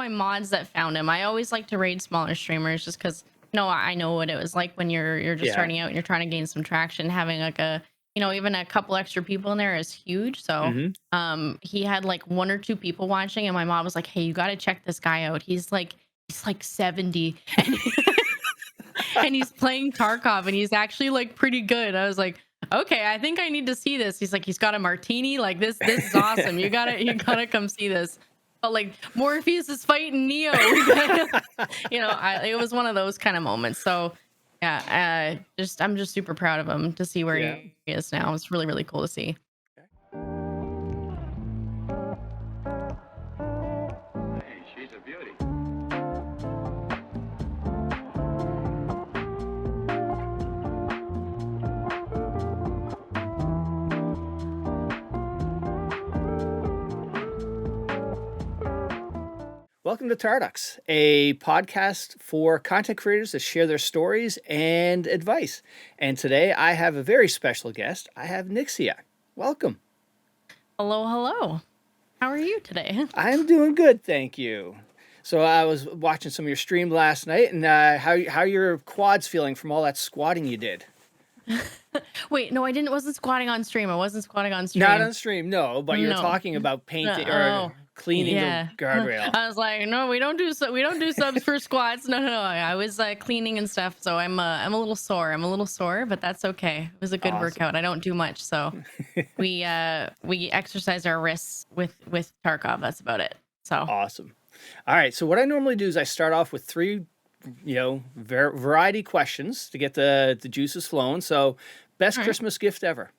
my mods that found him. I always like to raid smaller streamers just because I know what it was like when you're just Yeah. starting out and you're trying to gain some traction. Having like a even a couple extra people in there is huge. So Hmm. he had like one or two people watching, and my mom was like, "Hey, you got to check this guy out. He's like 70 and and he's playing Tarkov and he's actually like pretty good." I was like, "Okay, I think I need to see this." He's like, "He's got a martini. Like this is awesome. You gotta come see this." But like Morpheus is fighting Neo. It was one of those kind of moments. So yeah, I'm just super proud of him to see where Yeah. he is now. It's really, really cool to see. Hey, she's a beauty. Welcome to Tarducks, a podcast for content creators that share their stories and advice. And today I have a very special guest. I have Nyxia. Welcome. Hello, hello. How are you today? I'm doing good, thank you. So I was watching some of your stream last night, and how your quads feeling from all that squatting you did? Wait, no, I didn't. Wasn't squatting on stream. I wasn't squatting on stream. Not on stream, no, but you're No. talking about painting Oh, or cleaning yeah. the guardrail. I was like, no, we don't do subs for squats. No, no, no. I was cleaning and stuff, so I'm a little sore. I'm a little sore, but that's okay. It was a good Awesome. workout. I don't do much, so we exercise our wrists with Tarkov. That's about it. So Awesome. All right. So what I normally do is I start off with three, variety questions to get the juices flowing. So best All right. Christmas gift ever?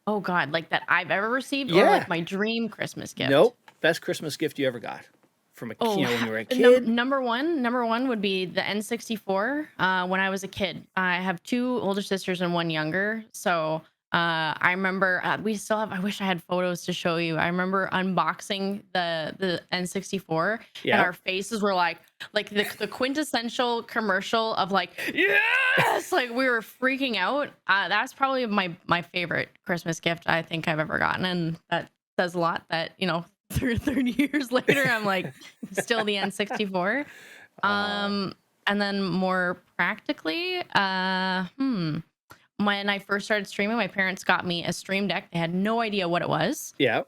Oh God, like that I've ever received, or Yeah. like my dream Christmas gift? Nope. Best Christmas gift you ever got from a Oh, when you were a kid? number one would be the N64. When I was a kid, I have two older sisters and one younger. So I remember we still have. I wish I had photos to show you. I remember unboxing the N64, and Yeah. our faces were like the quintessential commercial of like, yes, like we were freaking out. That's probably my favorite Christmas gift I think I've ever gotten, and that says a lot. That 30 years later, I'm like still the N64. Aw. And then more practically, when I first started streaming, my parents got me a stream deck. They had no idea what it was. Yeah.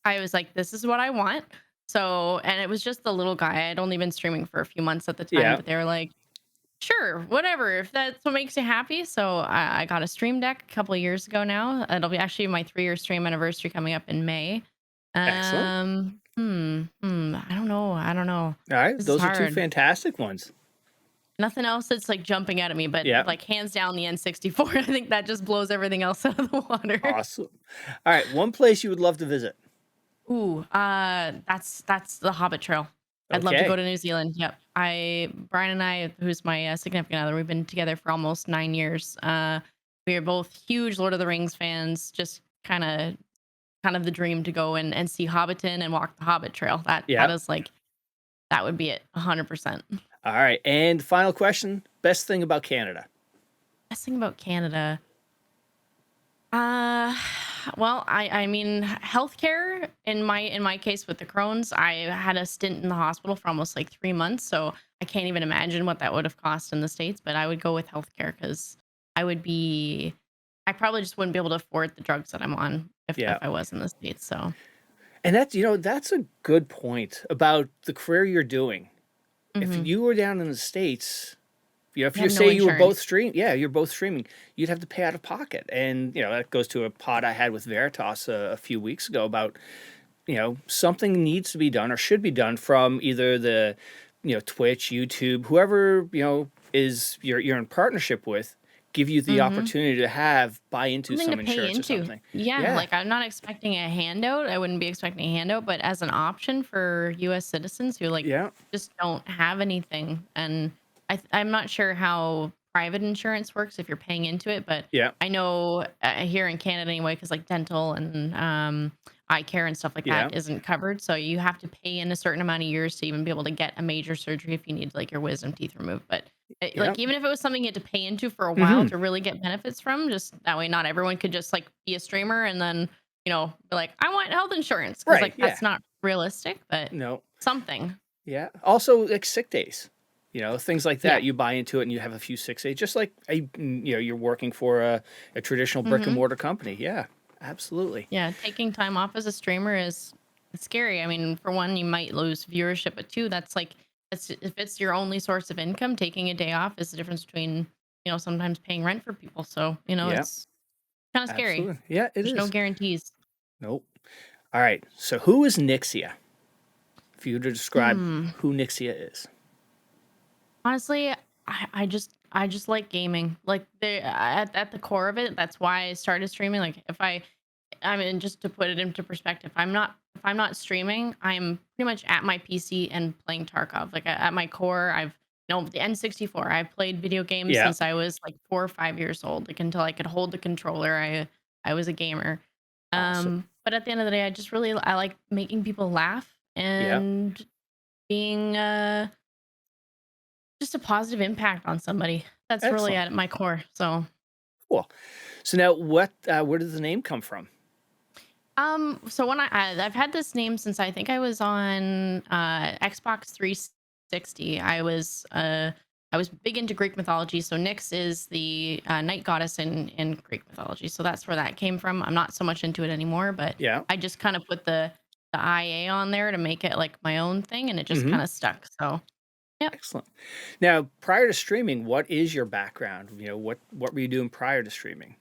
I was like, this is what I want. So, and it was just the little guy. I'd only been streaming for a few months at the time, Yeah. but they were like, sure, whatever, if that's what makes you happy. So I got a stream deck a couple of years ago now. It'll be actually my 3-year stream anniversary coming up in May. Excellent. I don't know. All right. This is Those are two hard. fantastic ones. Nothing else that's like jumping out at me, but Yeah. like hands down the N64. I think that just blows everything else out of the water. Awesome. All right. One place you would love to visit. Ooh, that's the Hobbit Trail. I'd love to Okay. go to New Zealand. Yep. Brian and I, who's my significant other, we've been together for almost 9 years. We are both huge Lord of the Rings fans. Just kind of the dream to go and see Hobbiton and walk the Hobbit Trail. That is like, that would be it, 100%. All right. And final question. Best thing about Canada? Best thing about Canada. Well, I mean, healthcare in my case with the Crohn's, I had a stint in the hospital for almost like 3 months, so I can't even imagine what that would have cost in the States. But I would go with healthcare because I probably just wouldn't be able to afford the drugs that I'm on if I was in the States. So, And that's a good point about the career you're doing. If you were down in the States, if you say you were both you're both streaming, you'd have to pay out of pocket. And, that goes to a pod I had with Veritas a few weeks ago about, something needs to be done or should be done from either the, Twitch, YouTube, whoever, is you're in partnership with, give you the opportunity to buy into something some to pay insurance or into. something. Yeah, like I'm not expecting a handout. I wouldn't be expecting a handout, but as an option for U.S. citizens who just don't have anything, and I'm not sure how private insurance works if you're paying into it, but I know here in Canada anyway, because like dental and eye care and stuff like that isn't covered, so you have to pay in a certain amount of years to even be able to get a major surgery if you need like your wisdom teeth removed. But like even if it was something you had to pay into for a while to really get benefits from, just that way not everyone could just like be a streamer and then be like, I want health insurance, because like that's not realistic, but No. something. Yeah. Also, like sick days, things like Yeah. that. You buy into it and you have a few sick days, just like you're working for a traditional brick and Hmm. mortar company. Yeah, absolutely. Yeah, taking time off as a streamer is it's scary. I mean, for one, you might lose viewership, but two, that's if it's your only source of income, taking a day off is the difference between, sometimes paying rent for people. So, Yeah, it's kind of scary. absolutely. Yeah, it There's no is. guarantees. Nope. All right. So, who is Nyxia? If you were to describe Hmm. who Nyxia is. Honestly, I just like gaming. Like at the core of it, that's why I started streaming. Like I mean, just to put it into perspective, if I'm not streaming, I'm pretty much at my PC and playing Tarkov. Like at my core, the N64. I've played video games Yeah. since I was like 4 or 5 years old. Like until I could hold the controller, I was a gamer. Awesome. But at the end of the day, I like making people laugh Yeah. and being just a positive impact on somebody. That's really Excellent. at my core. So Cool. So now, where did the name come from? So I've had this name since I think I was on Xbox 360. I was big into Greek mythology. So Nyx is the night goddess in Greek mythology. So that's where that came from. I'm not so much into it anymore, but Yeah. I just kind of put the IA on there to make it like my own thing, and it just Mm-hmm. kind of stuck. So yep. Excellent. Now, prior to streaming, what is your background? What were you doing prior to streaming?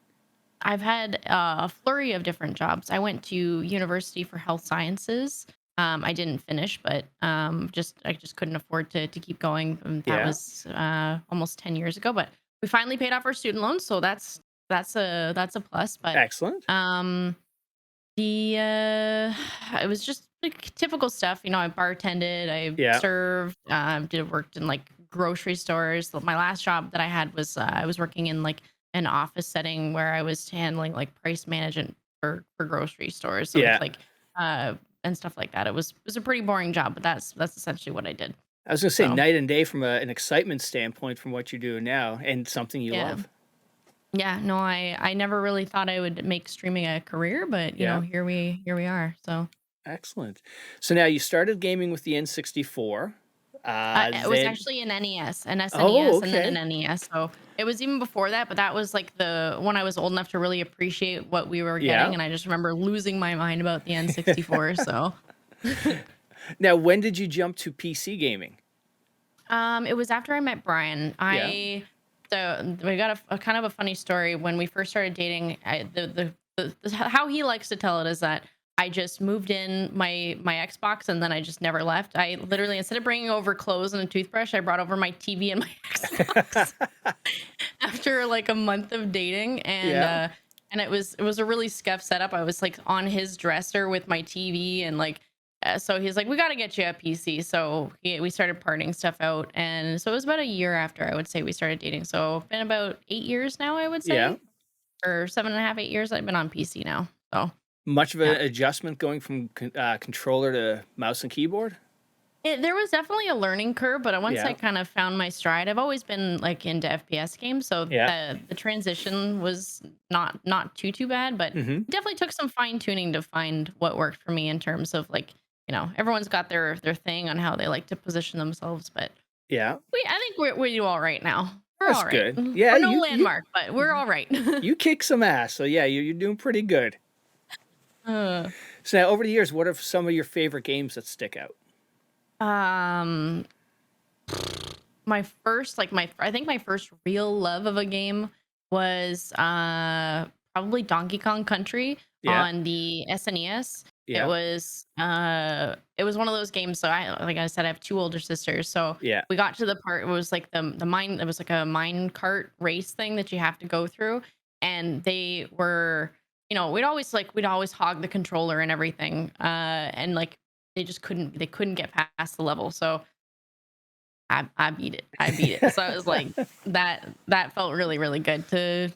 I've had a flurry of different jobs. I went to university for health sciences. I didn't finish, but I just couldn't afford to keep going. That Yeah. was almost 10 years ago. But we finally paid off our student loans, so that's a plus. But Excellent. um, the it was just like typical stuff. I bartended, I Yeah. served, worked in like grocery stores. My last job that I had was I was working in like an office setting where I was handling like price management for grocery stores. So it's Yeah. like and stuff like that. It was a pretty boring job, but that's essentially what I did. I was gonna say So night and day from an excitement standpoint from what you're doing now, and something you yeah. love. Yeah, no, I never really thought I would make streaming a career, but Yeah. here we are. So Excellent. So now you started gaming with the N64. it was Then actually an NES, an oh, SNES, and then okay. an NES. So it was even before that, but that was like the when I was old enough to really appreciate what we were getting, Yeah. and I just remember losing my mind about the N64. So Now, when did you jump to PC gaming? it was after I met Brian. Yeah. So we got a kind of a funny story when we first started dating. How he likes to tell it is that I just moved in my Xbox and then I just never left. I literally, instead of bringing over clothes and a toothbrush, I brought over my TV and my Xbox after like a month of dating, Yeah. and it was a really scuffed setup. I was like on his dresser with my TV and like so he's like, we got to get you a PC. So we started parting stuff out. And so it was about a year after I would say we started dating. So been about 8 years now, I would Yeah. say, or 7.5, 8 years. I've been on PC now. So Much of yeah, an adjustment going from controller to mouse and keyboard? there was definitely a learning curve, but once I Yeah. kind of found my stride, I've always been like into FPS games. So Yeah. the transition was not too bad, but Mm-hmm. it definitely took some fine tuning to find what worked for me in terms of like, everyone's got their thing on how they like to position themselves, but Yeah. I think we do all right now. We're That's all right. good. Yeah. We're no You landmark, but we're all right. you kick some ass. So yeah, you're doing pretty good. Uh, So now, over the years, what are some of your favorite games that stick out? um, my first, like I think my first real love of a game was probably Donkey Kong Country Yeah. on the SNES. Yeah. It was one of those games. So like I said, I have two older sisters. So Yeah. we got to the part, it was like the mine, it was like a mine cart race thing that you have to go through. And they were, we'd always hog the controller and everything. And like they couldn't get past the level. So I beat it. I beat it. So it was like that felt really, really good to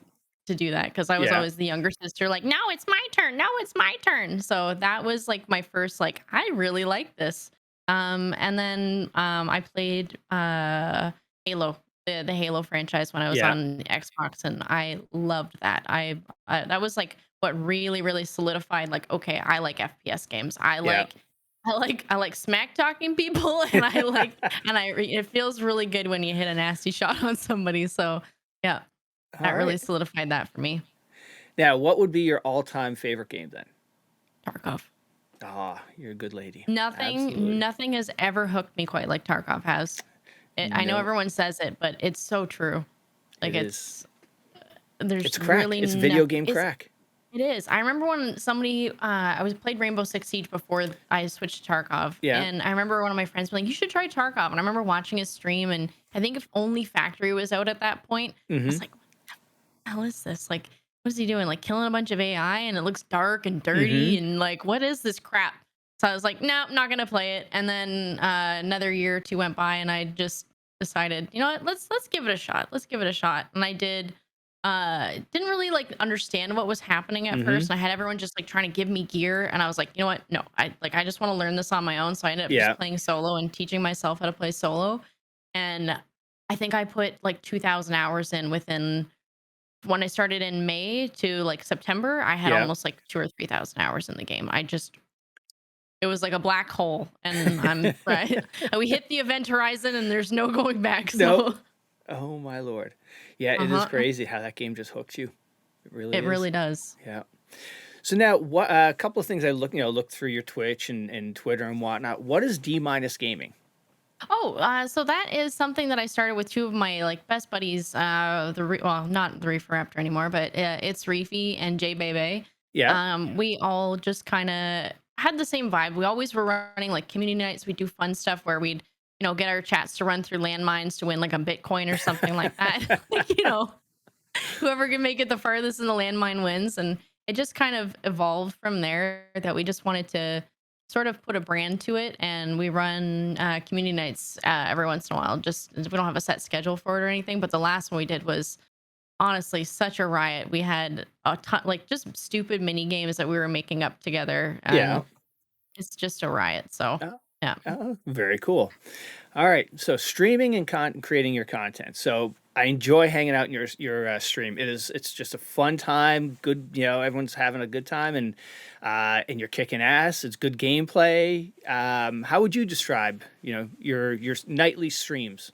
do that because I was Yeah. always the younger sister, like, now it's my turn. Now it's my turn. So that was like my first, like, I really like this. And then I played Halo, the Halo franchise when I was Yeah. on Xbox, and I loved that. That was like what really, really solidified, like, okay, I like FPS games. Yeah. I like smack talking people, and I like it feels really good when you hit a nasty shot on somebody. So yeah, that All really right. solidified that for me. Now, what would be your all-time favorite game then? Tarkov. Ah, you're a good lady. Nothing, Absolutely. nothing has ever hooked me quite like Tarkov has. I know No, everyone says it, but it's so true. Like it is. there's It's crack. really It's video nothing. game crack. It is. I remember when somebody, I was played Rainbow Six Siege before I switched to Tarkov, Yeah. and I remember one of my friends being like, "You should try Tarkov." And I remember watching his stream, and I think if Only Factory was out at that point, I Mm-hmm. was like, "What the hell is this? Like, what is he doing? Like killing a bunch of AI, and it looks dark and Mm-hmm. dirty, and like, what is this crap?" So I was like, "No, I'm not gonna play it." And then another year or two went by, and I just decided, you know what? Let's give it a shot. Let's give it a shot. And I did. Didn't really like understand what was happening at Mm-hmm. first, and I had everyone just like trying to give me gear, and I was like, you know what? No, I just want to learn this on my own. So I ended up just Yeah. playing solo and teaching myself how to play solo. And I think I put like 2,000 hours in within when I started in May to like September. I had Yeah. almost like 2 or 3,000 hours in the game. It was like a black hole, and I'm right. We hit the event horizon, and there's no going back. Nope. So, Oh my lord. Yeah, it is uh-huh, crazy how that game just hooks you. It really it really is. does. Yeah. So now, what a couple of things I looked through your Twitch and Twitter and whatnot. What is D minus gaming? Oh, so that is something that I started with two of my like best buddies. Well, not the Reefer Raptor anymore, but it's Reefy and Jay Bebe. Yeah. We all just kind of had the same vibe. We always were running like community nights. We do fun stuff where we'd get our chats to run through landmines to win like a Bitcoin or something like that. Like, whoever can make it the farthest in the landmine wins. And it just kind of evolved from there that we just wanted to sort of put a brand to it. And we run community nights every once in a while. Just we don't have a set schedule for it or anything. But the last one we did was honestly such a riot. We had a ton, like just stupid mini games that we were making up together. Yeah. And it's just a riot. So, Oh, yeah. oh, very cool. All right. So streaming and creating your content. So I enjoy hanging out in your stream. It's just a fun time. Good, everyone's having a good time, and you're kicking ass. It's good gameplay. How would you describe your nightly streams?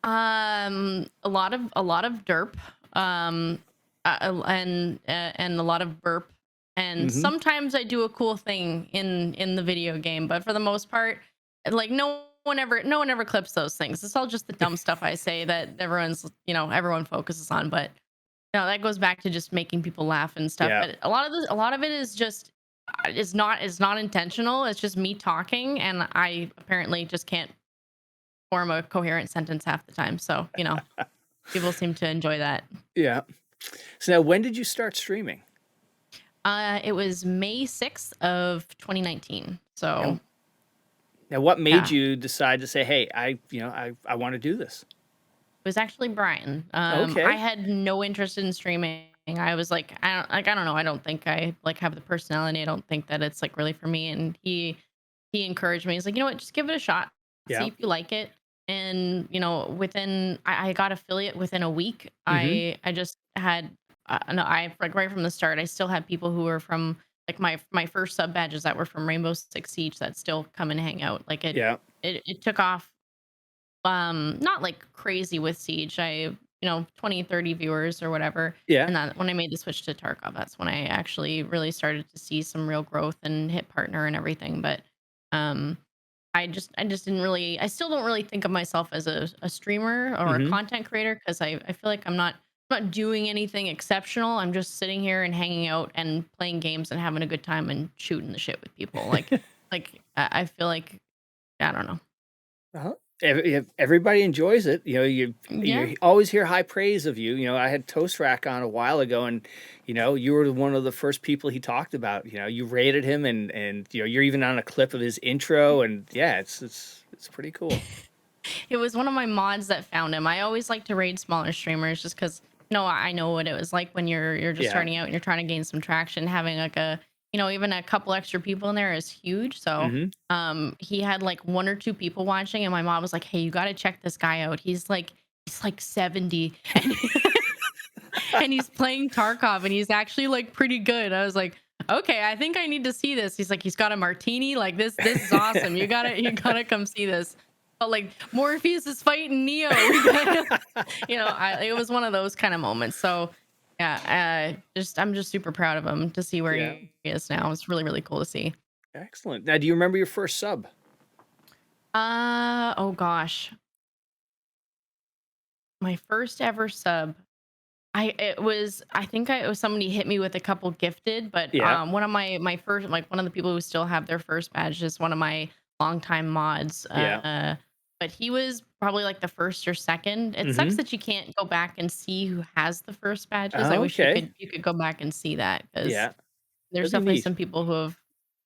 A lot of derp, and a lot of burp, and Mm-hmm. sometimes I do a cool thing in the video game, but for the most part, like no one ever clips those things. It's all just the dumb stuff I say that everyone focuses on. But that goes back to just making people laugh and stuff. Yeah. But a lot of it is just it's not intentional. It's just me talking, and I apparently just can't form a coherent sentence half the time. So, people seem to enjoy that. Yeah. So now, when did you start streaming? It was May 6th of 2019. So, Now, what made yeah, you decide to say, "Hey, I want to do this"? it was actually Brian. I Okay. had no interest in streaming. I was like, I don't know. I don't think I like have the personality. I don't think that it's like really for me. And he encouraged me. He's like, you know what, just give it a shot, see Yeah. if you like it. And within I got affiliate within a week. Mm-hmm. I just had no, I like right from the start. I still had people who were from like my first sub badges that were from Rainbow Six Siege that still come and hang out. Like it Yeah. it took off not like crazy with Siege. 20, 30 viewers or whatever. Yeah. And then when I made the switch to Tarkov, that's when I actually really started to see some real growth and hit partner and everything. But um I just didn't really I still don't really think of myself as a streamer or a Mm-hmm. content creator because I feel like I'm not doing anything exceptional. I'm just sitting here and hanging out and playing games and having a good time and shooting the shit with people. Like I feel like I don't know. Uh-huh. Everybody enjoys it. Yeah. You always hear high praise of you. I had Toastrack on a while ago, and you were one of the first people he talked about. You rated him, and you're even on a clip of his intro, and yeah, it's pretty cool. It was one of my mods that found him. I always like to raid smaller streamers just because I know what it was like when you're just Yeah. starting out and you're trying to gain some traction. Having like even a couple extra people in there is huge. So Mm-hmm. he had like one or two people watching, and my mom was like, "Hey, you got to check this guy out. He's like 70 and, and he's playing Tarkov, and he's actually like pretty good." I was like, Okay, I think I need to see this. He's like, he's got a martini. Like this is awesome. You gotta come see this. But like Morpheus is fighting Neo. We gotta, it was one of those kind of moments. So yeah, I'm just super proud of him to see where Yeah. he is now. It's really, really cool to see. Excellent. Now, do you remember your first sub? Oh gosh. My first ever sub. I think it was somebody hit me with a couple gifted, but Yeah. one of my first, like one of the people who still have their first badge is one of my longtime mods. Yeah. But he was probably like the first or second. It sucks Mm-hmm. that you can't go back and see who has the first badges. I Oh, wish okay. you could go back and see that, because Yeah. there's That'd be definitely neat. some people who have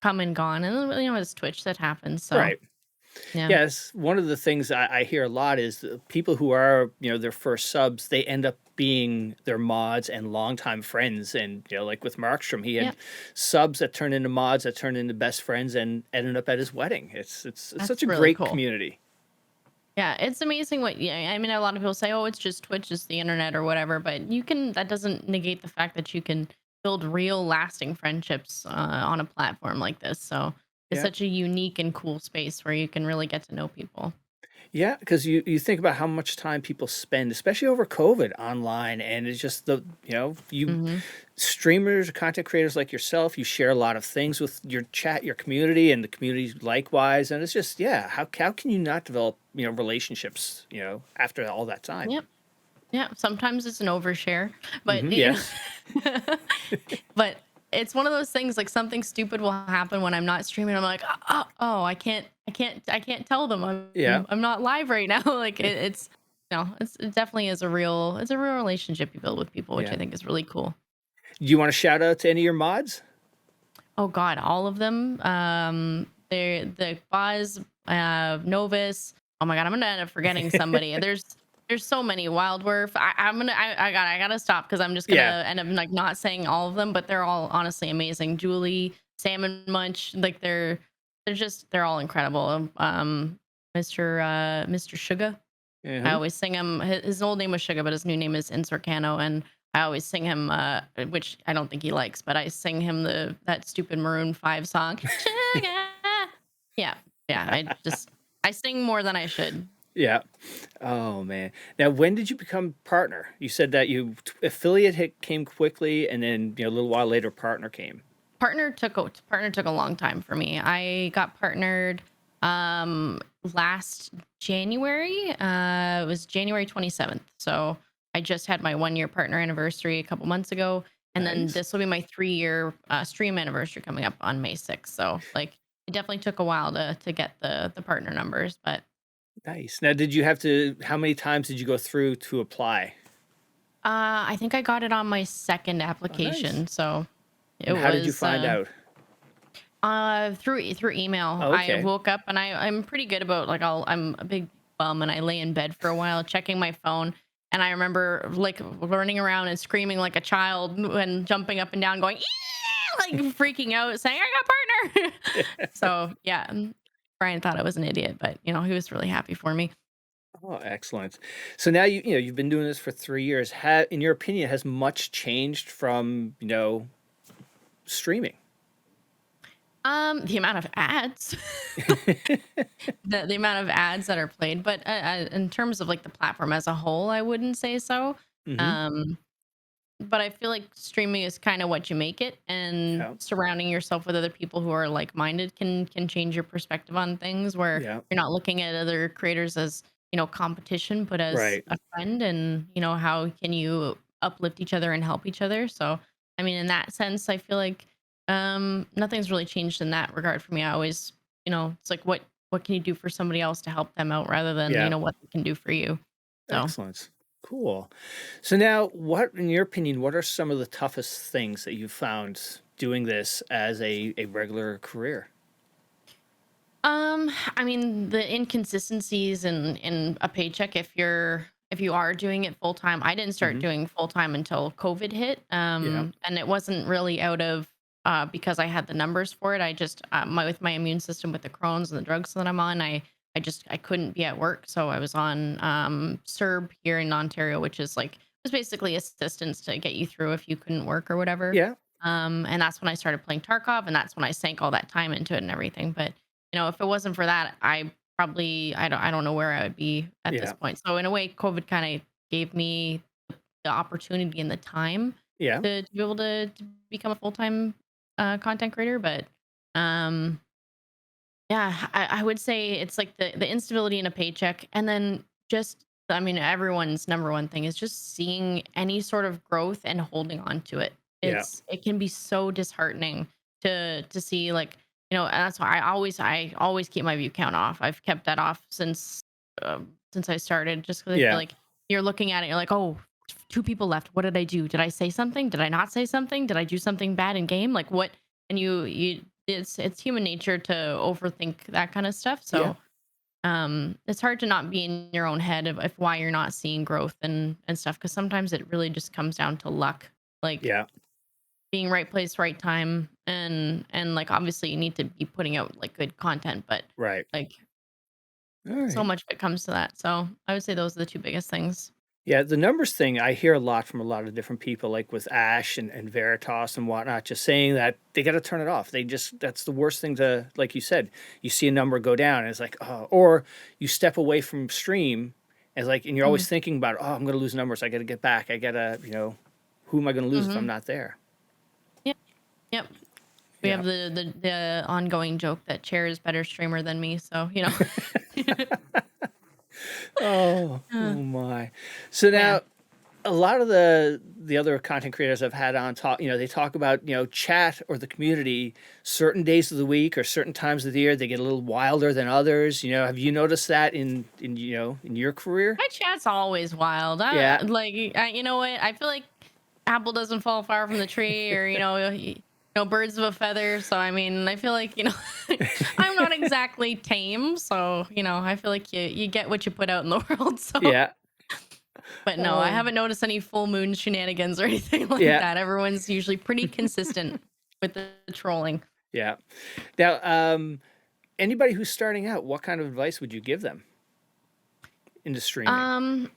come and gone, and it's Twitch that happens. So Right. yeah. Yes, one of the things I hear a lot is the people who are, their first subs, they end up being their mods and longtime friends. And, like with Markstrom, he Yeah, had subs that turned into mods that turned into best friends and ended up at his wedding. It's such that's a really great cool. community. Yeah, it's amazing what, yeah, I mean, a lot of people say, "Oh, it's just Twitch, it's the internet or whatever," but that doesn't negate the fact that you can build real lasting friendships on a platform like this. So it's Yeah. such a unique and cool space where you can really get to know people. Yeah, because you think about how much time people spend, especially over COVID, online, and it's just you Hmm. streamers, content creators like yourself, you share a lot of things with your chat, your community, and the community likewise, and it's just how can you not develop relationships after all that time? Yep. Yeah. Sometimes it's an overshare, but Yes. but it's one of those things, like something stupid will happen when I'm not streaming. I'm like, oh, I can't tell them Yeah. I'm not live right now. Like it's no, it definitely is it's a real relationship you build with people, which I Yeah. think is really cool. Do you want to shout out to any of your mods? Oh God, all of them. They're the Buzz, Novus. Oh my God, I'm gonna end up forgetting somebody. There's so many. Wildworth. I gotta stop, because I'm just Yeah. gonna end up like not saying all of them, but they're all honestly amazing. Julie, Salmon Munch, like they're all incredible. Mr. Sugar. I Uh-huh. always sing him. His old name was Sugar, but his new name is Insorcano, and I always sing him, which I don't think he likes, but I sing him that stupid Maroon 5 song, Sugar. Yeah, yeah. I sing more than I should. Yeah. Oh man. Now, when did you become partner? You said that affiliate came quickly, and then a little while later, partner came. Partner took a long time for me. I got partnered last January. It was January 27th. So I just had my 1 year partner anniversary a couple months ago, and then Nice. this will be my 3 year stream anniversary coming up on May 6th. So like it definitely took a while to get the partner numbers, but Nice. Now, did you have to? How many times did you go through to apply? I think I got it on my second Oh, nice. application. So it And how did you was find out? through email. Oh, I okay. woke up, and I'm pretty good about, like, I'm a big bum, and I lay in bed for a while checking my phone, and I remember like running around and screaming like a child and jumping up and down going, "Ee!" like freaking out saying I got partner. So yeah, Brian thought I was an idiot, but he was really happy for me. Oh, excellent. So now you've been doing this for 3 years. In your opinion, has much changed from streaming? The amount of ads, the amount of ads that are played, but in terms of like the platform as a whole, I wouldn't say so. Mm-hmm. Um, but I feel like streaming is kind of what you make it, and Yeah. surrounding yourself with other people who are like-minded can change your perspective on things, where Yeah. you're not looking at other creators as, competition, but as Right. a friend, and how can you uplift each other and help each other. So, I mean, in that sense, I feel like nothing's really changed in that regard for me. I always, it's like what can you do for somebody else to help them out, rather than, Yeah. what they can do for you. So, Excellent. Cool. So now, in your opinion, what are some of the toughest things that you've found doing this as a regular career? I mean, the inconsistencies in a paycheck, if you are doing it full time. I didn't start Hmm. doing full time until COVID hit. Yeah. And it wasn't really out of because I had the numbers for it. I just with my immune system, with the Crohn's and the drugs that I'm on, I couldn't be at work. So I was on CERB here in Ontario, which is like, it was basically assistance to get you through if you couldn't work or whatever. Yeah. And that's when I started playing Tarkov, and that's when I sank all that time into it and everything. But if it wasn't for that, I don't know where I would be at this Yeah. point. So in a way, COVID kind of gave me the opportunity and the time Yeah. to be able to become a full-time content creator. But um yeah, I would say it's like the instability in a paycheck, and then just, I mean, everyone's number one thing is just seeing any sort of growth and holding on to it. Yeah. It can be so disheartening to see, like, and that's why I always keep my view count off. I've kept that off since I started, just because I feel Yeah. like you're looking at it, you're like, oh, two people left. What did I do? Did I say something? Did I not say something? Did I do something bad in game? Like what? And it's human nature to overthink that kind of stuff. Yeah. So it's hard to not be in your own head of why you're not seeing growth and stuff, because sometimes it really just comes down to luck, like Yeah. being right place, right time, and like obviously you need to be putting out like good content, but Right. like All so right. much of it comes to that. So I would say those are the two biggest things. Yeah, the numbers thing I hear a lot from a lot of different people, like with Ash and Veritas and whatnot, just saying that they got to turn it off. That's the worst thing to, like you said, you see a number go down and it's like, oh, or you step away from stream and like, and you're Mm-hmm. always thinking about, oh, I'm going to lose numbers. I got to get back. I got to, who am I going to lose if I'm Mm-hmm. not there? Yep. Yep. We Yeah. have the ongoing joke that Chair is better streamer than me. So Oh, oh Uh, my. So yeah. now a lot of the other content creators I've had on talk, they talk about, chat or the community certain days of the week or certain times of the year, they get a little wilder than others. Have you noticed that in your career? My chat's always wild. Yeah. You know what? I feel like apple doesn't fall far from the tree, or birds of a feather. So I mean, I feel like I'm not exactly tame. So I feel like you get what you put out in the world. So, Yeah. but no, I Um, haven't noticed any full moon shenanigans or anything like yeah. that. Everyone's usually pretty consistent with the trolling. Yeah. Now, anybody who's starting out, what kind of advice would you give them into streaming? Um,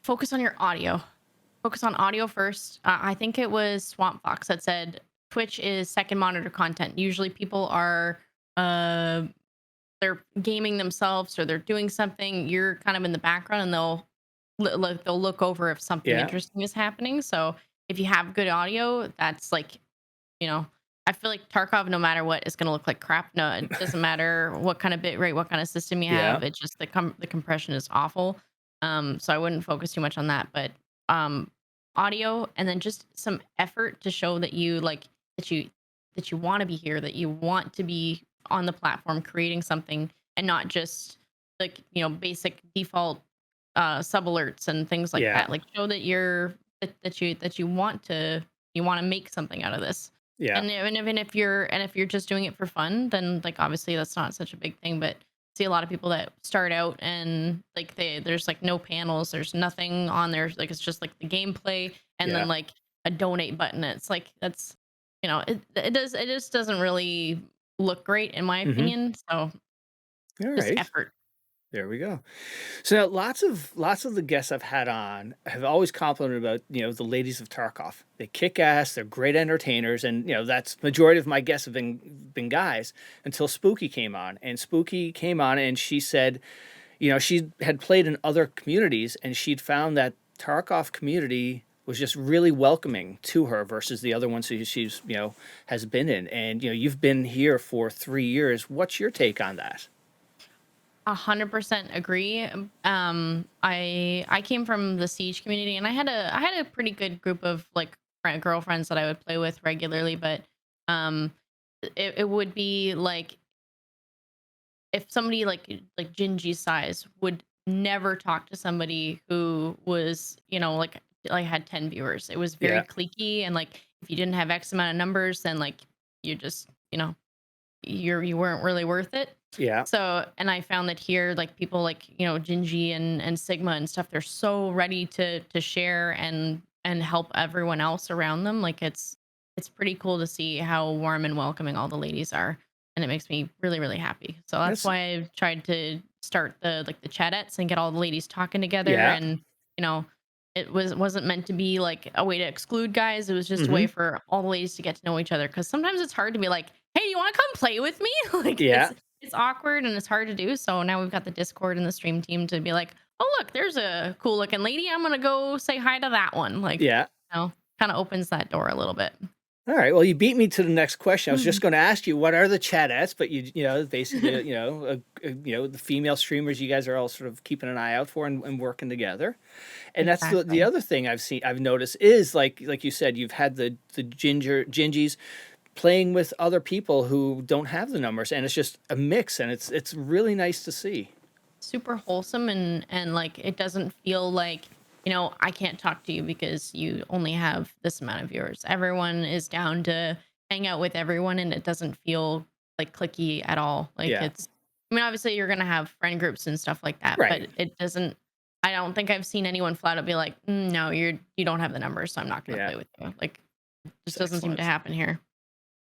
focus on your audio. Focus on audio first. I think it was Swamp Fox that said Twitch is second monitor content. Usually people are uh they're gaming themselves or they're doing something. You're kind of in the background, and they'll look over if something Yeah. interesting is happening. So if you have good audio, that's like, you know, I feel like Tarkov, no matter what, is gonna look like crap. No, it doesn't matter what kind of bit rate, what kind of system you Yeah. have. It's just the compression is awful. So I wouldn't focus too much on that, but um, audio, and then just some effort to show that you want to be here, that you want to be on the platform creating something, and not just like basic default sub alerts and things like Yeah. that. Like show that that you want to make something out of this. Yeah. And even if you're just doing it for fun, then like obviously that's not such a big thing. But see a lot of people that start out and like there's like no panels, there's nothing on there, like it's just like the gameplay and Yeah. then like a donate button. It's like that's it just doesn't really look great in my Mm-hmm. opinion. So All just right. effort. There we go. So now lots of the guests I've had on have always complimented about, the ladies of Tarkov. They kick ass, they're great entertainers, and that's majority of my guests have been guys until Spooky came on. And Spooky came on and she said, she had played in other communities and she'd found that Tarkov community was just really welcoming to her versus the other ones she's has been in. And you've been here for 3 years. What's your take on that? 100% agree. I came from the Siege community, and I had a pretty good group of like girlfriends that I would play with regularly. But um, it would be like if somebody like Gingy's size would never talk to somebody who was like had 10 viewers. It was very Yeah. cliquey, and like if you didn't have X amount of numbers, then like you just you weren't really worth it. Yeah. So, and I found that here, like people like Gingy and Sigma and stuff, they're so ready to share and help everyone else around them. Like it's pretty cool to see how warm and welcoming all the ladies are, and it makes me really really happy. So that's That's why I've tried to start the Chadettes and get all the ladies talking together, yeah. and you know wasn't meant to be like a way to exclude guys. It was just a way for all the ladies to get to know each other. Because sometimes it's hard to be like, hey, you want to come play with me? Like Yeah. it's awkward and it's hard to do. So now we've got the Discord and the stream team to be like, oh look, there's a cool looking lady. I'm gonna go say hi to that one. Like, Yeah. Kind of opens that door a little bit. All right. Well, you beat me to the next question. I was just going to ask you, what are the Chadettes? But you know, basically, the female streamers you guys are all sort of keeping an eye out for and working together. And that's the other thing I've noticed is like you said, you've had the gingies playing with other people who don't have the numbers, and it's just a mix, and it's really nice to see. Super wholesome and like it doesn't feel like, I can't talk to you because you only have this amount of viewers. Everyone is down to hang out with everyone, and it doesn't feel like cliquey at all. Like obviously you're gonna have friend groups and stuff like that, right. but it doesn't. I don't think I've seen anyone flat out be like, no, you don't have the numbers, so I'm not gonna play with you. Like, it just doesn't seem to happen here.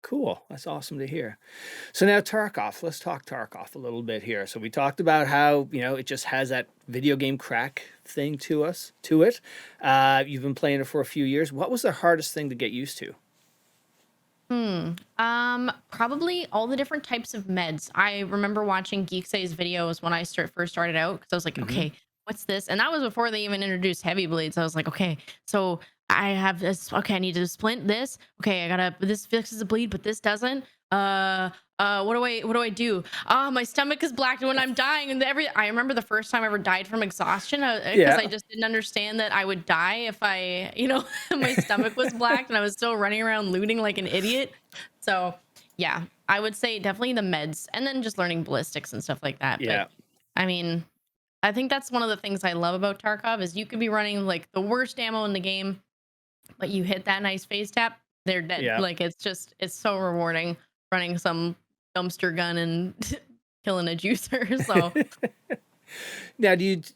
Cool. That's awesome to hear. So now Tarkov, let's talk Tarkov a little bit here. So we talked about how, it just has that video game crack thing to it. You've been playing it for a few years. What was the hardest thing to get used to? Probably all the different types of meds. I remember watching Geeksay's videos when I first started out, because I was like, okay, what's this? And that was before they even introduced heavy bleeds. I was like, okay, so I have this. Okay, I need to splint this. Okay, this fixes the bleed, but this doesn't. What do I do? My stomach is black when I'm dying, and I remember the first time I ever died from exhaustion, because I just didn't understand that I would die if I, my stomach was black and I was still running around looting like an idiot. So yeah, I would say definitely the meds, and then just learning ballistics and stuff like that. Yeah. But I mean, I think that's one of the things I love about Tarkov is you could be running like the worst ammo in the game, but you hit that nice face tap, they're dead. Yeah. Like it's so rewarding running some dumpster gun and killing a juicer. So now, did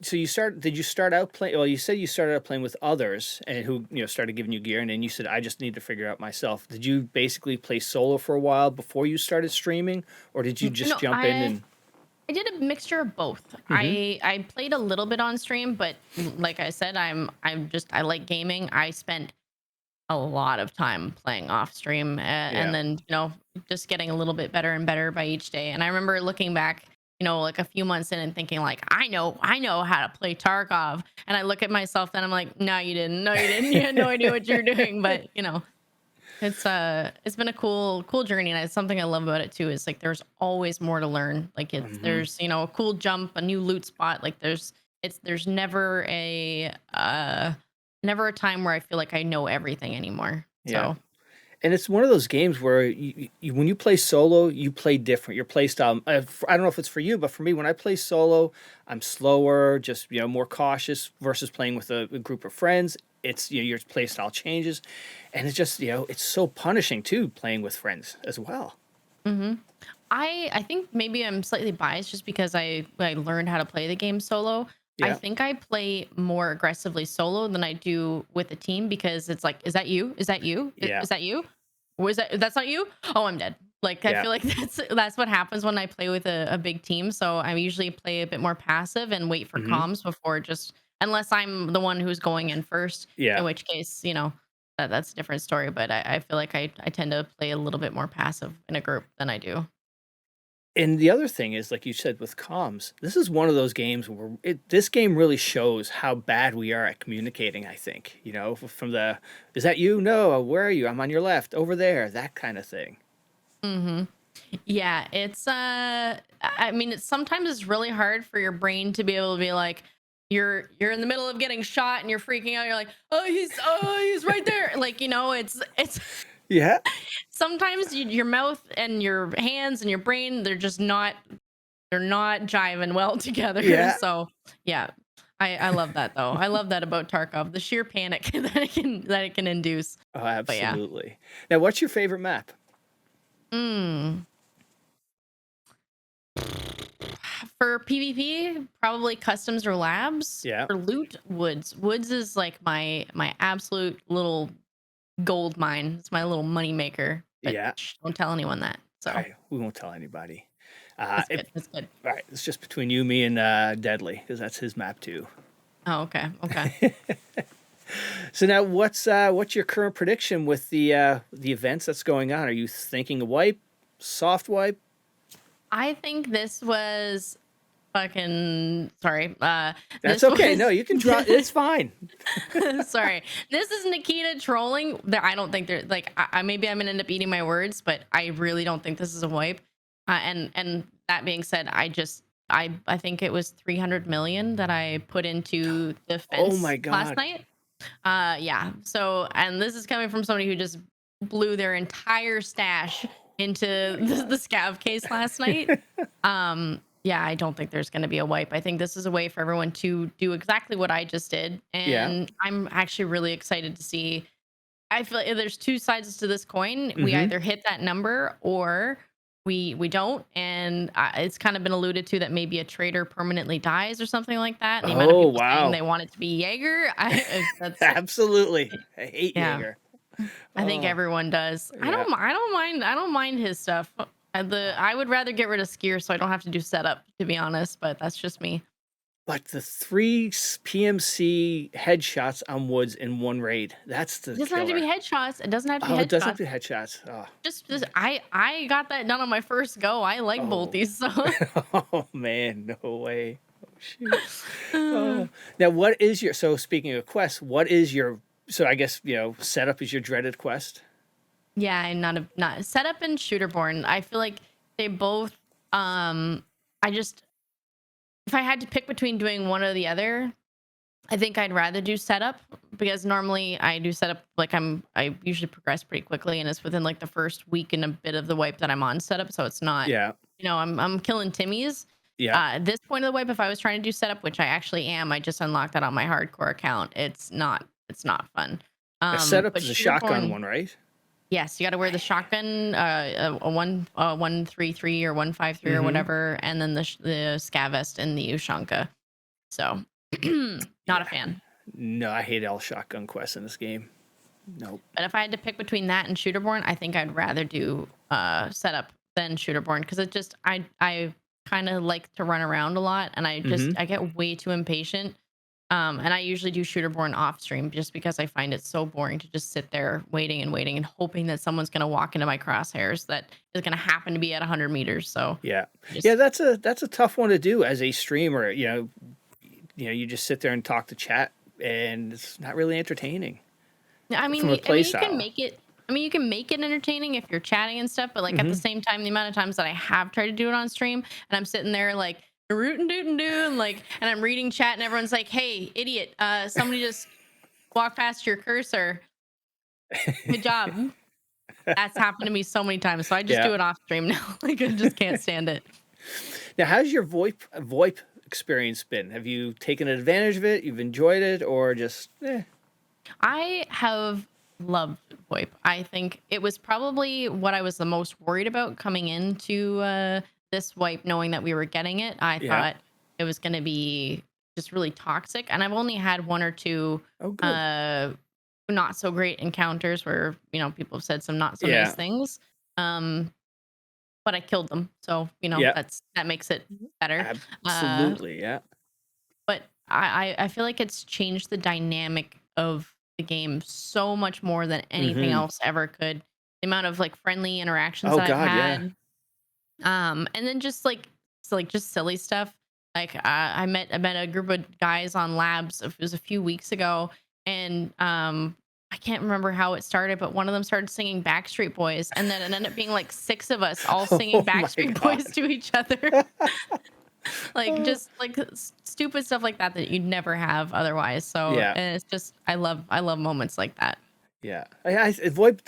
you start out playing? Well, you said you started out playing with others and who started giving you gear, and then you said I just need to figure out myself. Did you basically play solo for a while before you started streaming, or did you just jump in and? I did a mixture of both. I played a little bit on stream, but like I said, I like gaming. I spent a lot of time playing off stream, and then just getting a little bit better and better by each day. And I remember looking back, like a few months in and thinking like, I know how to play Tarkov. And I look at myself and I'm like, no, you didn't. You had no idea what you're doing. But it's been a cool journey, and it's something I love about it too. Is like there's always more to learn. Like there's a cool jump, a new loot spot. Like there's never a time where I feel like I know everything anymore. Yeah. So. And it's one of those games where when you play solo, you play different. Your play style. I don't know if it's for you, but for me, when I play solo, I'm slower, just more cautious versus playing with a group of friends. It's your play style changes, and it's just it's so punishing too playing with friends as well. I think maybe I'm slightly biased just because I learned how to play the game solo. Yeah. I think I play more aggressively solo than I do with a team, because it's like, is that you? Is that you? Yeah. Is that you? That's not you? Oh, I'm dead. Like, I feel like that's what happens when I play with a big team. So I usually play a bit more passive and wait for comms before unless I'm the one who's going in first. Yeah. In which case, that's a different story. But I feel like I tend to play a little bit more passive in a group than I do. And the other thing is, like you said, with comms, this is one of those games where this game really shows how bad we are at communicating, I think, from is that you? No, where are you? I'm on your left, over there, that kind of thing. Yeah, it's, sometimes it's really hard for your brain to be able to be like, you're in the middle of getting shot and you're freaking out. You're like, oh, he's right there. Like, it's. Yeah. Sometimes your mouth and your hands and your brain, they're not jiving well together. Yeah. So yeah, I love that though. I love that about Tarkov, the sheer panic that it can induce. Oh, absolutely. Yeah. Now, what's your favorite map? For PvP, probably customs or labs. Yeah. For loot, woods. Woods is like my absolute little gold mine. It's my little money maker. But don't tell anyone that. So right, we won't tell anybody. That's good. All right, it's just between you, me, and Deadly, because that's his map too. Oh, okay. So now, what's your current prediction with the events that's going on? Are you thinking a wipe, soft wipe? I think this was fucking sorry. That's This okay. was No, you can draw. It's fine. sorry. This is Nikita trolling. I don't think they're like. Maybe I'm gonna end up eating my words, but I really don't think this is a wipe. And that being said, I think it was 300 million that I put into Oh defense my last God. night. Yeah. So, and this is coming from somebody who just blew their entire stash into the scav case last night. Yeah, I don't think there's going to be a wipe. I think this is a way for everyone to do exactly what I just did, Yeah. and I'm actually really excited to see. I feel like there's two sides to this coin. We Mhm. either hit that number or we don't, and it's kind of been alluded to that maybe a trader permanently dies or something like that. And the amount of Oh people saying they wow. want it to be Jaeger, that's Absolutely. I hate yeah. Jaeger. I think Oh everyone does. yeah. I don't mind his stuff. I would rather get rid of skier so I don't have to do setup, to be honest. But that's just me. But the 3 PMC headshots on Woods in one raid, that's the It doesn't have to be killer. headshots. It doesn't have to be Oh, it doesn't have headshots. to be headshots. Oh. Just I got that done on my first go. I like Oh. bolties, so Oh man, no way. Oh shoot. Oh. Now what is your, so speaking of quests, what is your, so I guess, setup is your dreaded quest? yeah, and not setup and shooterborn. I feel like they both I just if I had to pick between doing one or the other, I think I'd rather do setup because normally I do setup like I usually progress pretty quickly and it's within like the first week and a bit of the wipe that I'm on setup. So it's not, Yeah. I'm killing Timmy's. Yeah. At this point of the wipe, if I was trying to do setup, which I actually am, I just unlocked that on my hardcore account. It's not fun. A setup But is a shotgun shooterborn, one, right? yes, you got to wear the shotgun, a 133 or 153 or Mhm. whatever, and then the scav vest and the Ushanka. So, not a fan. No, I hate all shotgun quests in this game. Nope. But if I had to pick between that and shooterborn, I think I'd rather do setup than shooterborn because it just I kind of like to run around a lot and I Mhm. get way too impatient. And I usually do shooterborn off stream just because I find it so boring to just sit there waiting and hoping that someone's gonna walk into my crosshairs that is gonna happen to be at 100 meters. So Yeah. just Yeah, that's a tough one to do as a streamer, you just sit there and talk to chat and it's not really entertaining I mean, from a play you can style. make it. I mean, you can make it entertaining if you're chatting and stuff. But like at the Mhm. same time, the amount of times that I have tried to do it on stream, and I'm sitting there like rootin' dootin' doo, and like, and I'm reading chat, and everyone's like, "Hey, idiot! Somebody just walked past your cursor. Good job." That's happened to me so many times. So I just Yeah. do it off stream now. Like I just can't stand it. Now, how's your VoIP experience been? Have you taken advantage of it? You've enjoyed it, or just I have loved VoIP. I think it was probably what I was the most worried about coming into this wipe, knowing that we were getting it. I Yeah. thought it was going to be just really toxic, and I've only had one or two Oh, good. not so great encounters where people have said some not so Yeah. nice things. But I killed them, so Yeah. that makes it better. Absolutely. Yeah. But I feel like it's changed the dynamic of the game so much more than anything Mhm. else ever could. The amount of like friendly interactions Oh that I've God, yeah. had, and then just just silly stuff. Like I met a group of guys on labs. It was a few weeks ago, and I can't remember how it started, but one of them started singing Backstreet Boys, and then it ended up being like 6 of us all singing Oh my Backstreet God. Boys to each other. Like just like stupid stuff like that that you'd never have otherwise. So Yeah. and it's just I love moments like that. Yeah, VoIP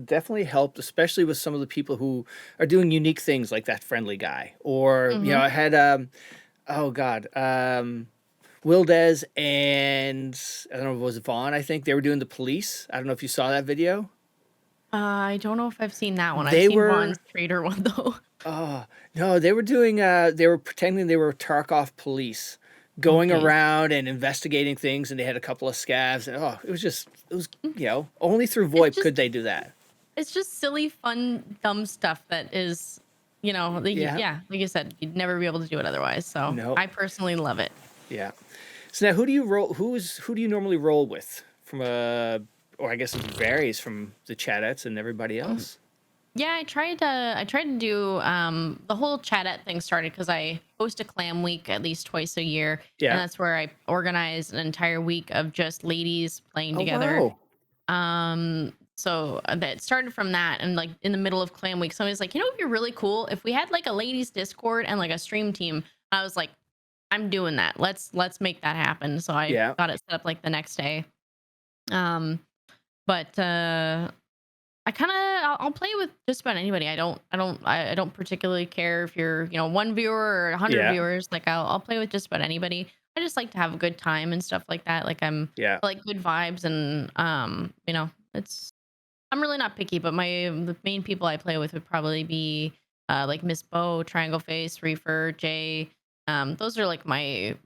definitely helped, especially with some of the people who are doing unique things like that friendly guy. Or Hmm. I had oh God, Wildez and I don't know if it was Vaughn. I think they were doing the police. I don't know if you saw that video. I don't know if I've seen that one. I've They seen were Vaughn's Trader one though. Oh no, they were doing they were pretending they were Tarkov police, going Okay. around and investigating things, and they had a couple of scavs, and it was only through It's VoIP just could they do that. it's just silly, fun, dumb stuff that is, Yeah. yeah, like you said, you'd never be able to do it otherwise. So No. I personally love it. Yeah. So now, who do you normally roll with from or I guess it varies from the Chadettes and everybody else. Yeah, I tried to do the whole Chadette thing started because I host a clam week at least twice a year, and Yeah. that's where I organize an entire week of just ladies playing Oh, together. wow. So that started from that, and like in the middle of clam week, somebody's like, it'd be really cool if we had like a ladies Discord and like a stream team. I was like, I'm doing that. Let's make that happen. So I Yeah. got it set up like the next day. Um, but I kind of I'll play with just about anybody. I don't particularly care if you're one viewer or 100 Yeah. viewers. Like I'll play with just about anybody. I just like to have a good time and stuff like that. Like Yeah. I like good vibes and it's I'm really not picky, but the main people I play with would probably be like Miss Bo, Triangle Face, Reefer, Jay. Those are like my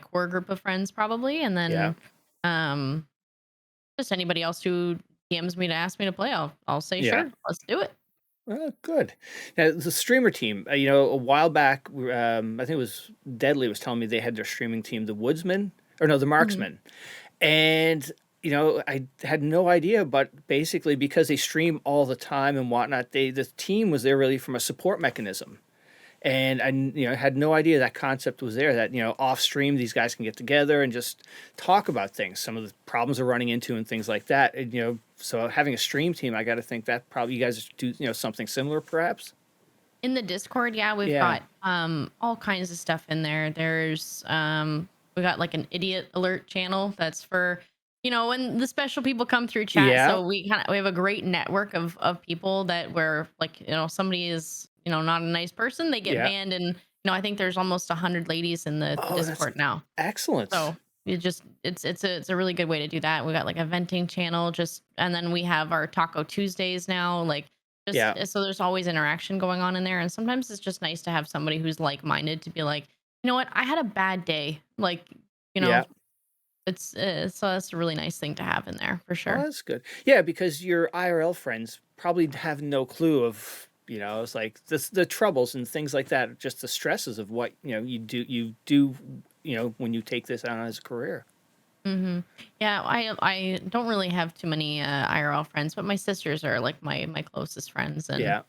core group of friends probably, and Yeah. then um just anybody else who DMs me to ask me to play, I'll say Yeah. sure, let's do it. Oh, good. Now, the streamer team, a while back, I think it was Deadly was telling me they had their streaming team, the Woodsman, or no, the Mhm. Marksman. And, I had no idea, but basically because they stream all the time and whatnot, the team was there really from a support mechanism. And had no idea that concept was there, that, off stream, these guys can get together and just talk about things, some of the problems they're running into and things like that. And, so having a stream team, I got to think that probably you guys do, something similar perhaps. In the Discord, yeah, we've Yeah. got all kinds of stuff in there. There's we got like an idiot alert channel that's for when the special people come through chat. Yeah. So we have a great network of people that where like somebody is not a nice person, they get Yeah. banned, and I think there's almost 100 ladies in the Oh, that's Discord now. excellent. So it's a really good way to do that. We got like a venting channel, and then we have our Taco Tuesdays now. Like Yeah. so there's always interaction going on in there, and sometimes it's just nice to have somebody who's like minded to be like, you know what, I had a bad day. Like Yeah. it's so that's a really nice thing to have in there for Oh, sure. that's good. Yeah, because your IRL friends probably have no clue of, it's like the troubles and things like that, just the stresses of what, you do, when you take this on as a career. Hmm. Yeah, I don't really have too many IRL friends, but my sisters are like my closest friends, and Yeah.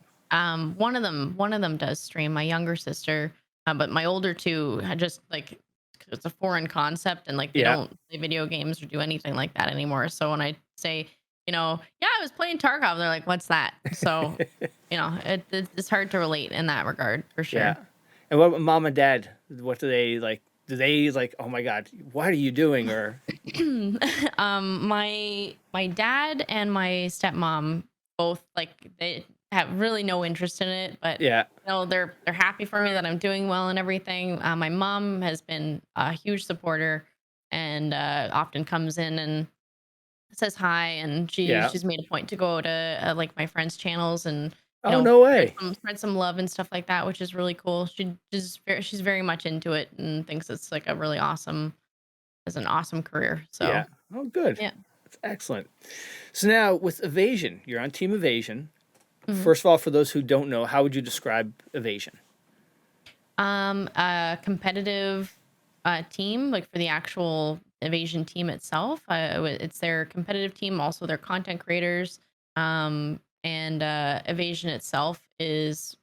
one of them does stream. My younger sister, but my older two had just like it's a foreign concept, and like they Yeah. don't play video games or do anything like that anymore. So when I say, yeah, I was playing Tarkov, they're like, what's that? So it's hard to relate in that regard for Yeah. sure. And what about mom and dad? What do they like? Do they like, oh my God, what are you doing? Or My dad and my stepmom both like they have really no interest in it, but yeah. they're happy for me that I'm doing well and everything. My mom has been a huge supporter and often comes in and says hi, and Yeah. she's made a point to go to like my friends' channels and Oh, no way. spread some love and stuff like that, which is really cool. She's very much into it and thinks it's like an awesome career. Yeah. So Oh, good. yeah. That's excellent. So now with Evasion, you're on Team Evasion. Mhm. First of all, for those who don't know, how would you describe Evasion? A competitive team, like for the actual Evasion team itself. It's their competitive team, also their content creators. And Evasion itself is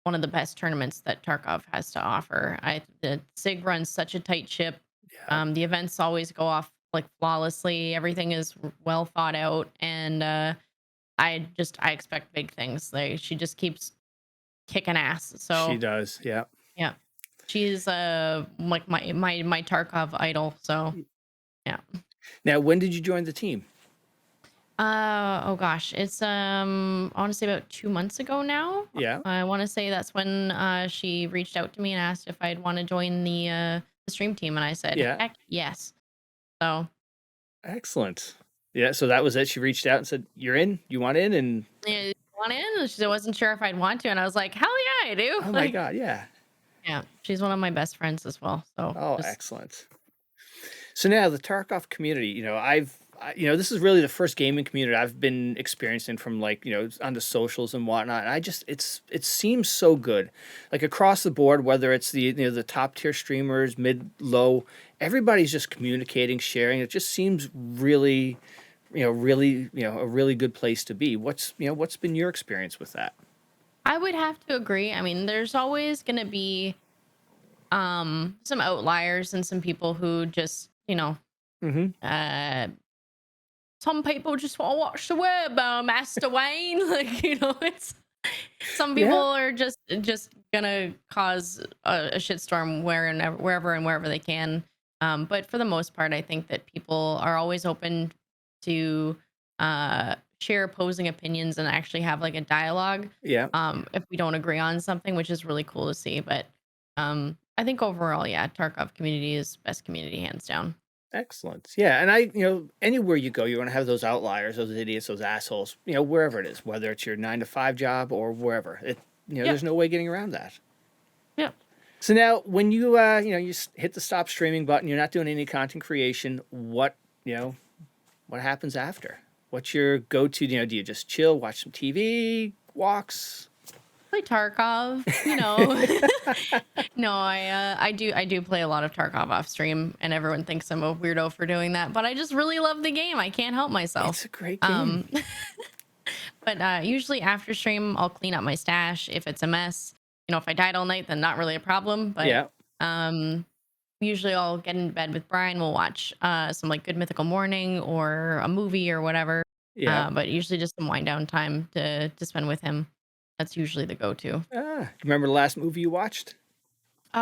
one of the best tournaments that Tarkov has to offer. The SIG runs such a tight ship. Yeah. The events always go off like flawlessly. Everything is well thought out, and I expect big things. Like she just keeps kicking ass. She So does. Yeah. yeah, she's like my Tarkov idol. So yeah. Now, when did you join the team? Oh gosh, it's I want to say about 2 months ago now. Yeah. I want to say that's when she reached out to me and asked if I'd want to join the stream team, and I said Yeah. heck yes. So Excellent. Yeah. So that was it. She reached out and said, "You're in. You want in?" And yeah, you want in? She wasn't sure if I'd want to, and I was like, hell yeah, I do. oh my Like, God, yeah. yeah, she's one of my best friends as well. So Oh, just excellent. So now the Tarkov community, this is really the first gaming community I've been experiencing from like, on the socials and whatnot. And it seems so good, like across the board, whether it's the top tier streamers, mid, low, everybody's just communicating, sharing. It just seems really, a really good place to be. What's been your experience with that? I would have to agree. I mean, there's always going to be some outliers and some people who just, some people just want to watch the web, Master Wayne. Like, it's some people are just gonna cause a shitstorm wherever and wherever they can. But for the most part, I think that people are always open to share opposing opinions and actually have like a dialogue. Yeah. If we don't agree on something, which is really cool to see. But I think overall, Tarkov community is best community, hands down. Excellent. Yeah. And anywhere you go, you're going to have those outliers, those idiots, those assholes, wherever it is, whether it's your 9-to-5 job or wherever. There's no way getting around that. Yeah. So now when you hit the stop streaming button, you're not doing any content creation, what happens after? What's your go-to? Do you just chill, watch some TV, walks? Play Tarkov, No, I do play a lot of Tarkov off stream, and everyone thinks I'm a weirdo for doing that, but I just really love the game. I can't help myself. It's a great game. But usually after stream, I'll clean up my stash if it's a mess. If I died all night, then not really a problem. But usually I'll get in bed with Brian. We'll watch some like Good Mythical Morning or a movie or whatever. Yeah. But usually just some wind down time to spend with him. That's usually the go-to. Remember the last movie you watched?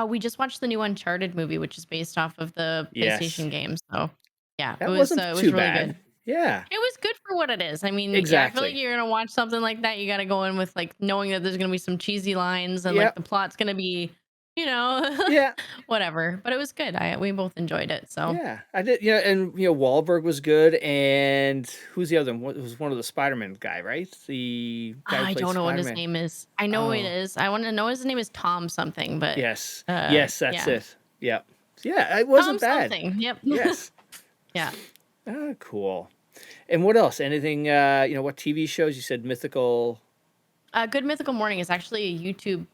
We just watched the new Uncharted movie, which is based off of the PlayStation game. So, yeah, it was really bad. Good. Yeah, it was good for what it is. I mean, exactly. I feel like you're gonna watch something like that. You got to go in with like knowing that there's gonna be some cheesy lines and like the plot's gonna be, whatever. But it was good. We both enjoyed it. So yeah, I did. And Wahlberg was good. And who's the other one? It was one of the Spider-Man guy, right? The guy I don't know what his name is. I know it is. I want to know his name is Tom something. But yes, that's it. Yep. Yeah, it wasn't Tom bad. Something. Yep. Yes. Yeah. Oh, cool. And what else? Anything? What TV shows? You said Mythical. Good Mythical Morning is actually a YouTube.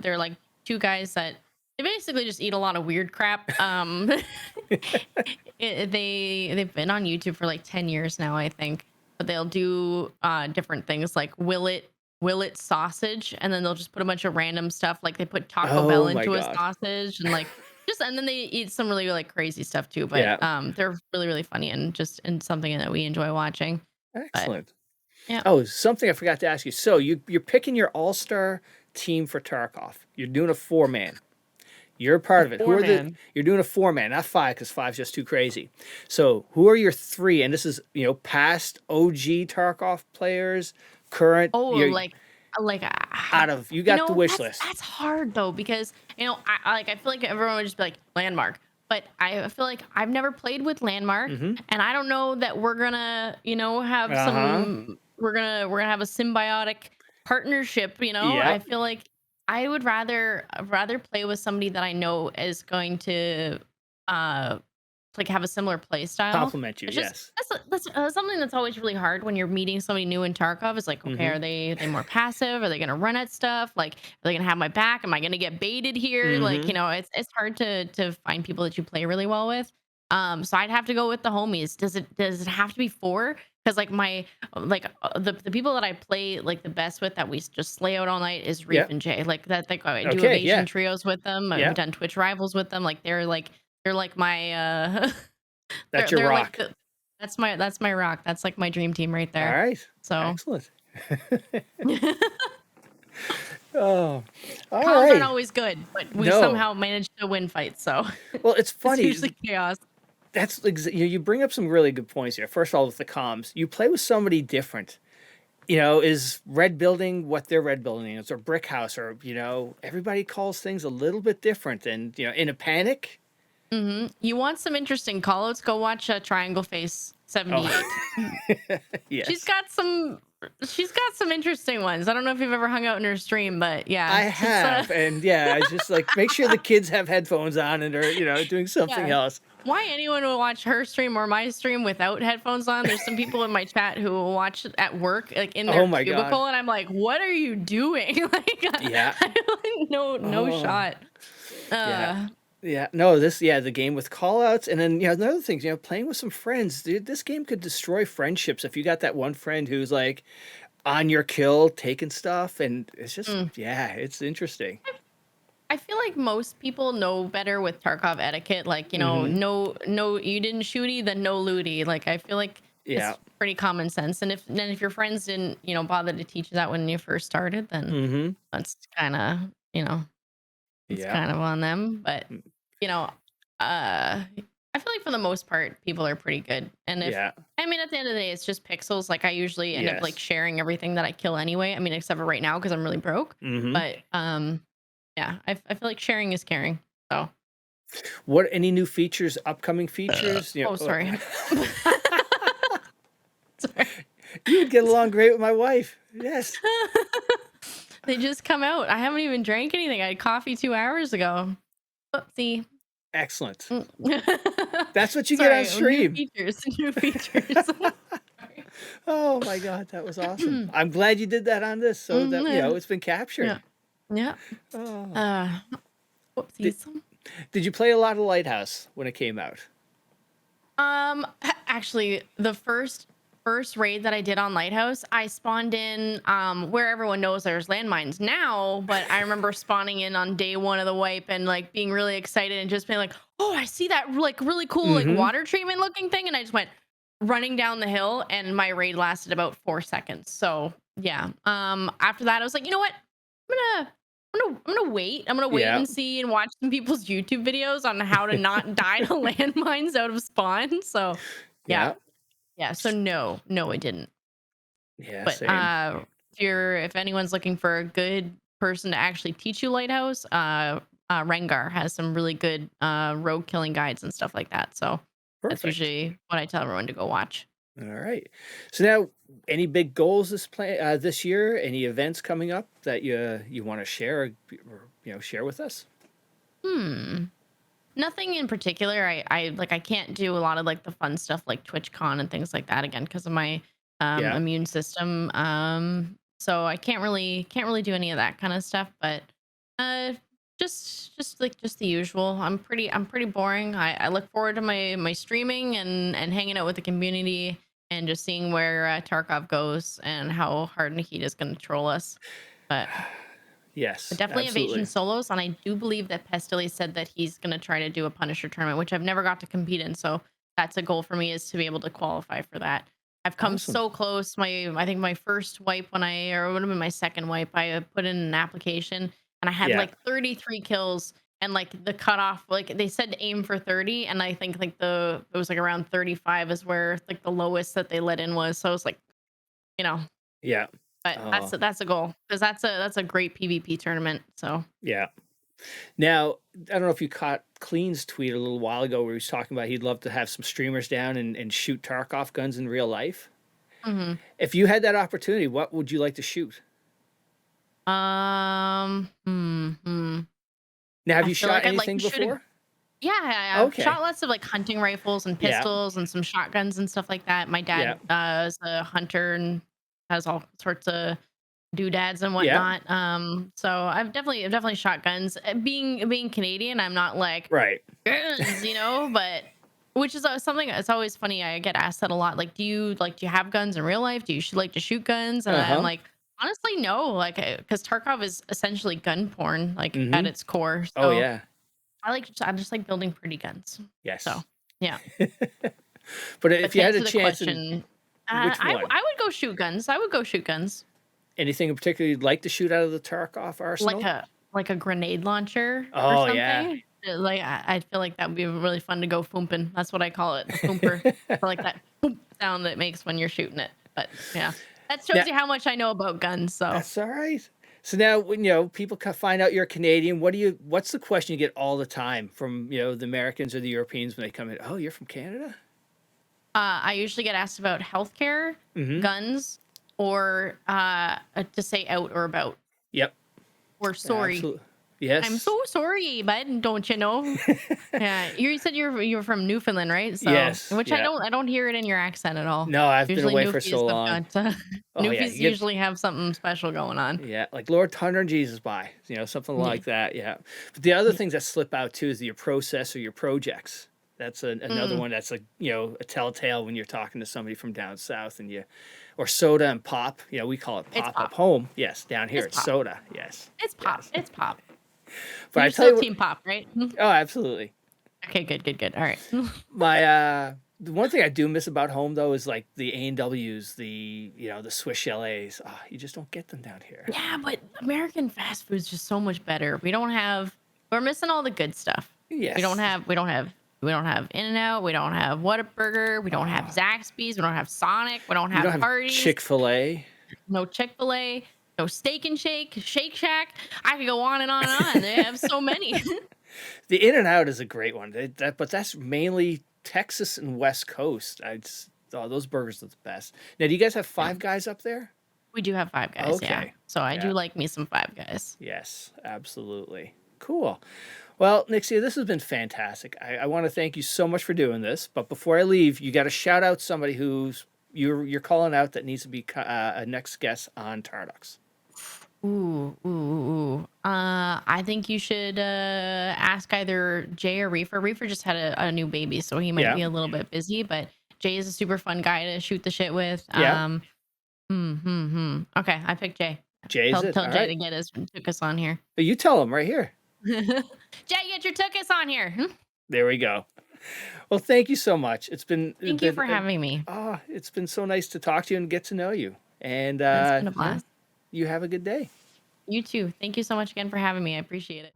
They're like two guys that they basically just eat a lot of weird crap. They've been on YouTube for like 10 years now, I think. But they'll do different things like will it sausage, and then they'll just put a bunch of random stuff like they put Taco Bell into a sausage and like and then they eat some really like crazy stuff too. But they're really really funny and something that we enjoy watching. Excellent. But, oh, something I forgot to ask you. So you're picking your all-star team for Tarkov. You're doing a 4-man. You're a part of it. You're doing a 4-man, not 5, because 5's just too crazy. So who are your 3? And this is past OG Tarkov players, current. Oh, out of you got the wish list. That's hard though, because I feel like everyone would just be like Landmark, but I feel like I've never played with Landmark, and I don't know that we're gonna have some. We're gonna have a symbiotic partnership. I feel like I would rather play with somebody that I know is going to have a similar play style. Compliment you, yes. That's something that's always really hard when you're meeting somebody new in Tarkov. Is like, okay, are they more passive? Are they gonna run at stuff? Like, are they gonna have my back? Am I gonna get baited here? Like, it's hard to find people that you play really well with. So I'd have to go with the homies. Does it have to be 4? Because the people that I play like the best with that we just slay out all night is Reef and Jay. Like that, I do Evasion trios with them. I've done Twitch rivals with them. Like they're like my that's your rock. Like that's my rock. That's like my dream team right there. All right. So excellent. Oh, all Comms right. aren't always good, but we somehow manage to win fights. So well, it's funny. It's usually chaos. That's you bring up some really good points here. First of all, with the comms, you play with somebody different. Is red building what they're red building is, or brick house, or everybody calls things a little bit different. And in a panic. You want some interesting callouts? Go watch Triangle Face 78. Yes. She's got some she's got some interesting ones. I don't know if you've ever hung out in her stream, but yeah, I have, and yeah, it's just like make sure the kids have headphones on and are doing something yeah. else. Why anyone will watch her stream or my stream without headphones on? There's some people in my chat who will watch it at work, like in their Oh my god. cubicle, and I'm like, "What are you doing?" Like, Yeah. no shot. Yeah. Yeah. No, the game with callouts, and then another thing, playing with some friends. Dude, this game could destroy friendships if you got that one friend who's like on your kill, taking stuff, and it's just it's interesting. I feel like most people know better with Tarkov etiquette. Like, no, you didn't shooty, then no looty. Like, I feel like it's pretty common sense. And if your friends didn't, bother to teach you that when you first started, then that's kind of, it's kind of on them. But, I feel like for the most part, people are pretty good. And I mean, at the end of the day, it's just pixels. Like, I usually end up like sharing everything that I kill anyway. I mean, except for right now because I'm really broke. But yeah, I feel like sharing is caring. So, any new features, upcoming features? oh, sorry. Sorry. You would get along great with my wife. Yes. They just come out. I haven't even drank anything. I had coffee 2 hours ago. Oopsie. Excellent. That's what you get on stream. New features. Oh my god, that was awesome. I'm glad you did that on this, so that it's been captured. Yeah. Oh. Whoopsies. Did you play a lot of Lighthouse when it came out? Actually, the first raid that I did on Lighthouse, I spawned in where everyone knows there's landmines now, but I remember spawning in on day one of the wipe and like being really excited and just being like, oh, I see that like really cool like water treatment looking thing, and I just went running down the hill and my raid lasted about 4 seconds. So yeah. After that I was like, you know what? I'm gonna wait. I'm gonna wait and see and watch some people's YouTube videos on how to not die to landmines out of spawn. So yeah. So no, it didn't. Yeah, but same. If anyone's looking for a good person to actually teach you Lighthouse, Rengar has some really good rogue killing guides and stuff like that. So that's usually what I tell everyone to go watch. All right. So now, any big goals this year? Any events coming up that you want to share or share with us? Nothing in particular. I can't do a lot of like the fun stuff like TwitchCon and things like that again because of my immune system. So I can't really do any of that kind of stuff. But just the usual. I'm pretty boring. I look forward to my streaming and hanging out with the community and just seeing where Tarkov goes and how hard Nikita's going to troll us. But yes, but definitely Evasion solos, and I do believe that Pestily said that he's going to try to do a Punisher tournament, which I've never got to compete in. So that's a goal for me, is to be able to qualify for that. I've come so close. I think my first wipe or it would have been my second wipe, I put in an application and I had like 33 kills, and like the cutoff, like they said to aim for 30, and I think like it was like around 35 is where like the lowest that they let in was. So I was like, yeah. But that's a goal, because that's a great PvP tournament. So yeah. Now, I don't know if you caught Klean's tweet a little while ago where he was talking about he'd love to have some streamers down and shoot Tarkov guns in real life. If you had that opportunity, what would you like to shoot? Now, have you shot anything before? I've shot lots of like hunting rifles and pistols and some shotguns and stuff like that. My dad is a hunter and has all sorts of doodads and whatnot. So I've definitely shot guns. Being Canadian, I'm not like guns, but which is something that's always funny. I get asked that a lot. Like, do you have guns in real life? Do you like to shoot guns? And I'm like, honestly, no. Like, because Tarkov is essentially gun porn, like at its core. So I just like building pretty guns. Yes. So yeah. But if you had a chance, which one? I would go shoot guns. Anything in particular you'd like to shoot out of the Tarkov arsenal? Like a grenade launcher or something. Yeah. Like I feel like that would be really fun to go foompen. That's what I call it, the foomper. I like that boom sound that it makes when you're shooting it. But yeah, that shows you how much I know about guns. So that's all right. So now, when people find out you're Canadian, what's the question you get all the time from the Americans or the Europeans when they come in? Oh, you're from Canada? I usually get asked about healthcare, guns, or to say out or about. Yep. Or sorry. Absolutely. Yes. I'm so sorry, bud. Don't you know? Yeah, you said you're from Newfoundland, right? So, Yes. which Yeah. I don't hear it in your accent at all. No, I've Usually been away for so long. Oh, yeah, Newfies usually have something special going on. Yeah, like Lord Thunder and Jesus by, something like that. Yeah. But the other things that slip out too is your process or your projects. That's another one that's a telltale when you're talking to somebody from down south or soda and pop. We call it pop up home. Yes, down here it's soda. Yes. It's pop. Yes. It's pop. But You're I tell you Team Pop, right? Oh, absolutely. Okay, good. All right. The one thing I do miss about home though is like the A&Ws, the Swiss chalets. You just don't get them down here. Yeah, but American fast food is just so much better. We're missing all the good stuff. Yes. We don't have In-N-Out, we don't have Whataburger, we don't have Zaxby's, we don't have Sonic, we don't have Hardee's. Chick-fil-A. No Chick-fil-A, no Steak and Shake, Shake Shack. I could go on and on and on. They have so many. The In-N-Out is a great one. But that's mainly Texas and West Coast. Those burgers are the best. Now, do you guys have Five Guys up there? We do have Five Guys, Okay. yeah. So I do like me some Five Guys. Yes, absolutely. Cool. Well, Nyxia, this has been fantastic. I want to thank you so much for doing this. But before I leave, you got to shout out somebody who's you're calling out that needs to be a next guest on Tarducks. I think you should ask either Jay or Reefer. Reefer just had a new baby, so he might be a little bit busy. But Jay is a super fun guy to shoot the shit with. Yeah. Okay, I picked Jay. Jay's tell Jay to get his Tookus on here. But you tell him right here. Jay, get your Tookus on here. There we go. Well, thank you so much. Thank you for having me. It's been so nice to talk to you and get to know you. And it's been a blast. You have a good day. You too. Thank you so much again for having me. I appreciate it.